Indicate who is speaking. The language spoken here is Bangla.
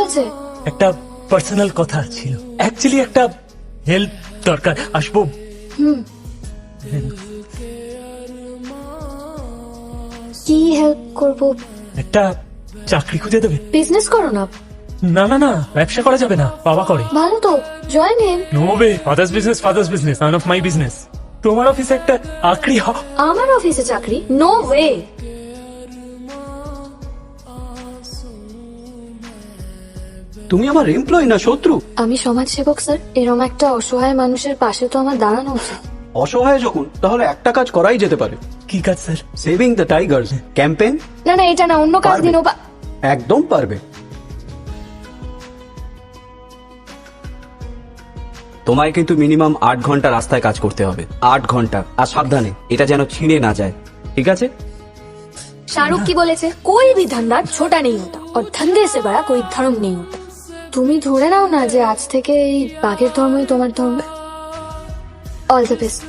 Speaker 1: হয়েছে?
Speaker 2: একটা পার্সোনাল কথা ছিল, অ্যাকচুয়ালি একটা হেল্প দরকার। আসবো?
Speaker 1: কি হেল্প করব?
Speaker 2: একটা চাকরি খুঁজে দেবে?
Speaker 1: বিজনেস করো না।
Speaker 2: না না না, ব্যবসা করা যাবে না, বাবা করে।
Speaker 1: ভালো তো, জয়েন হিম।
Speaker 2: নো বে, father's business, none of my business. তোমার অফিসে একটা আঁকড়ি
Speaker 1: আমার অফিসে চাকরি? No way.
Speaker 3: তুমি আমার এমপ্লয়ি না শত্রু?
Speaker 1: আমি সমাজ সেবক স্যার, এরকম একটা অসহায় মানুষের পাশে তো আমার দাঁড়ানো উচিত।
Speaker 3: অসহায় যখন, তাহলে একটা কাজ করাই যেতে পারে।
Speaker 2: কি কাজ sir?
Speaker 3: Saving the Tigers campaign.
Speaker 1: না না, এটা না, অন্য কাজ
Speaker 3: পারবে।
Speaker 1: দিন।
Speaker 3: একদম পারবে। তোমায় কিন্তু মিনিমাম 8 ঘন্টা রাস্তায় কাজ করতে হবে, 8 ঘন্টা। আর সাবধানে, এটা যেন ছিঁড়ে না যায়, ঠিক আছে?
Speaker 1: शाहरुख की बोले थे कोई भी धंधा छोटा नहीं होता और धंधे से बड़ा कोई धर्म नहीं होता। তুমি ধরে নাও না যে আজ থেকে এই বাঘের ধর্মই তোমার ধর্ম। All the best.